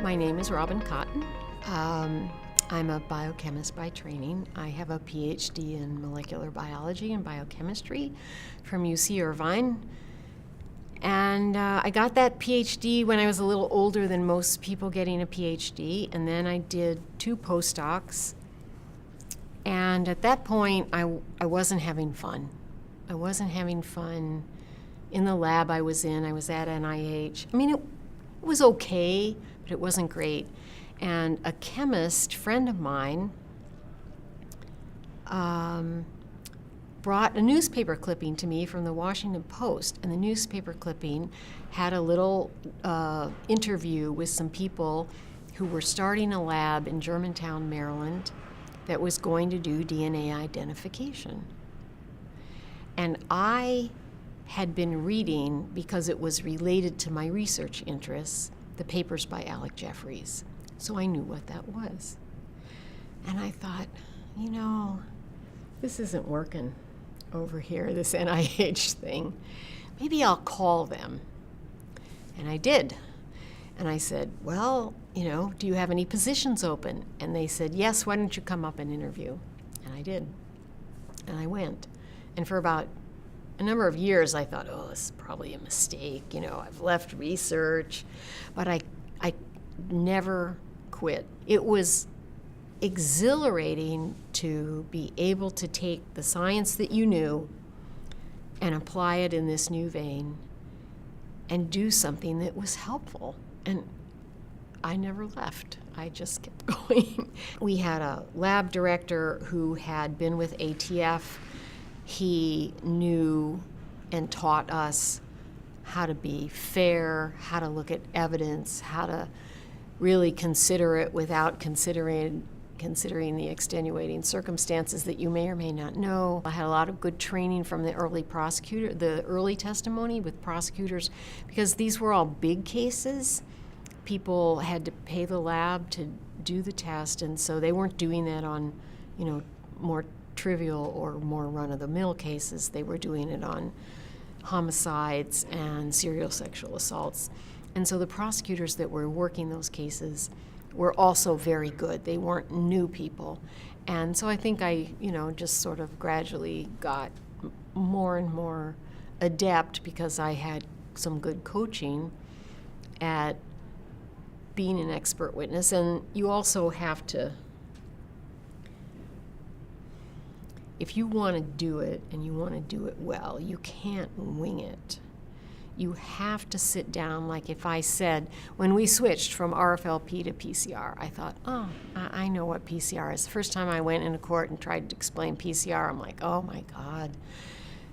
My name is Robin Cotton. I'm a biochemist by training. I have a PhD in molecular biology and biochemistry from UC Irvine. And I got that PhD when I was a little older than most people getting a PhD, and then I did 2 postdocs. And at that point, I wasn't having fun. I wasn't having fun in the lab I was in. I was at NIH. I mean, it was okay, but it wasn't great. And a chemist friend of mine brought a newspaper clipping to me from the Washington Post, and the newspaper clipping had a little interview with some people who were starting a lab in Germantown, Maryland, that was going to do DNA identification. And I had been reading, because it was related to my research interests, the papers by Alec Jeffreys. So I knew what that was. And I thought, this isn't working over here, this NIH thing. Maybe I'll call them. And I did. And I said, well, do you have any positions open? And they said, yes, why don't you come up and interview? And I did. And I went. And for about a number of years, I thought, this is probably a mistake. I've left research. But I never quit. It was exhilarating to be able to take the science that you knew and apply it in this new vein and do something that was helpful. And I never left. I just kept going. We had a lab director who had been with ATF. He knew and taught us how to be fair, how to look at evidence, how to really consider it without considering the extenuating circumstances that you may or may not know. I had a lot of good training from the early testimony with prosecutors, because these were all big cases. People had to pay the lab to do the test, and so they weren't doing that on, more trivial or more run-of-the-mill cases. They were doing it on homicides and serial sexual assaults. And so the prosecutors that were working those cases were also very good. They weren't new people. And so I think I, just sort of gradually got more and more adept, because I had some good coaching at being an expert witness. And you also have to, if you want to do it and you want to do it well, you can't wing it. You have to sit down. Like if I said, when we switched from RFLP to PCR, I thought, I know what PCR is. The first time I went into court and tried to explain PCR, I'm like, oh my God,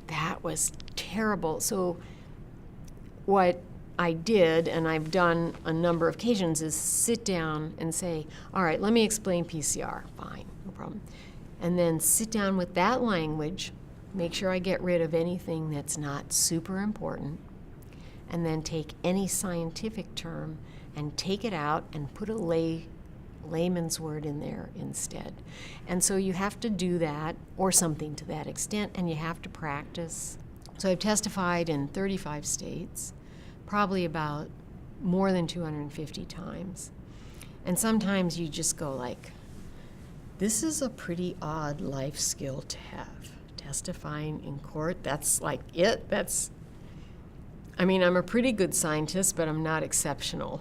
that was terrible. So what I did, and I've done a number of occasions, is sit down and say, all right, let me explain PCR. Fine, no problem. And then sit down with that language, make sure I get rid of anything that's not super important, and then take any scientific term and take it out and put a layman's word in there instead. And so you have to do that, or something to that extent, and you have to practice. So I've testified in 35 states, probably about more than 250 times. And sometimes you just go like, this is a pretty odd life skill to have. Testifying in court, that's like it. I'm a pretty good scientist, but I'm not exceptional.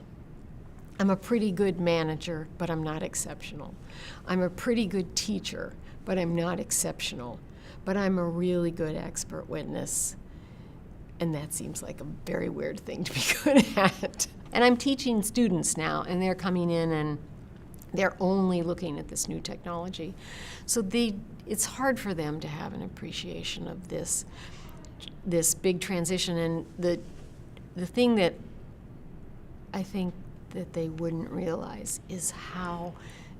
I'm a pretty good manager, but I'm not exceptional. I'm a pretty good teacher, but I'm not exceptional. But I'm a really good expert witness. And that seems like a very weird thing to be good at. And I'm teaching students now, and they're coming in and they're only looking at this new technology. So it's hard for them to have an appreciation of this big transition. And the thing that I think that they wouldn't realize is how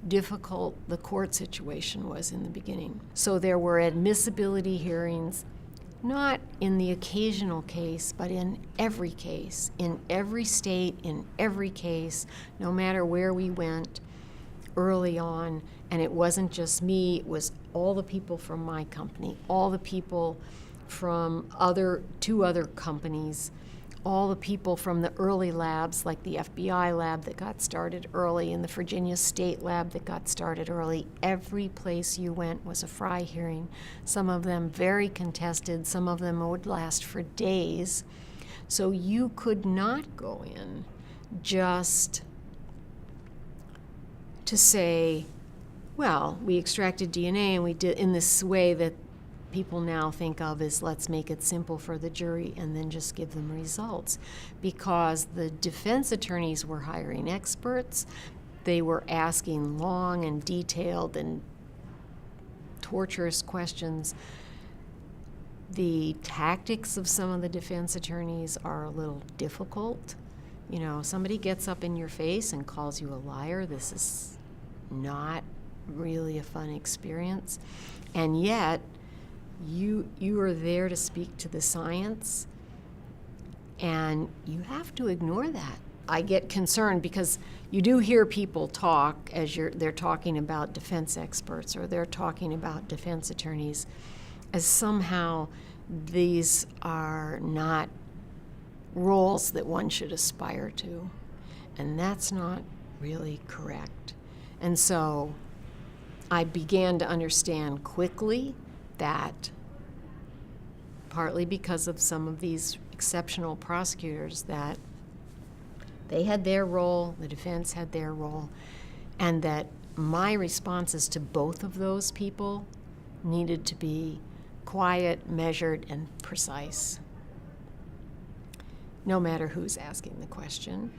difficult the court situation was in the beginning. So there were admissibility hearings, not in the occasional case, but in every case, in every state, in every case, no matter where we went early on. And it wasn't just me, it was all the people from my company, all the people from two other companies, all the people from the early labs, like the FBI lab that got started early and the Virginia State lab that got started early, every place you went was a Fry hearing. Some of them very contested, some of them would last for days. So you could not go in just to say, well, we extracted DNA and we did in this way that people now think of as let's make it simple for the jury and then just give them results. Because the defense attorneys were hiring experts, they were asking long and detailed and torturous questions. The tactics of some of the defense attorneys are a little difficult. You know, somebody gets up in your face and calls you a liar. This is not really a fun experience. And yet, you are there to speak to the science, and you have to ignore that. I get concerned because you do hear people talk as they're talking about defense experts or they're talking about defense attorneys as somehow these are not roles that one should aspire to, and that's not really correct. And so I began to understand quickly that, partly because of some of these exceptional prosecutors, that they had their role, the defense had their role, and that my responses to both of those people needed to be quiet, measured, and precise, no matter who's asking the question.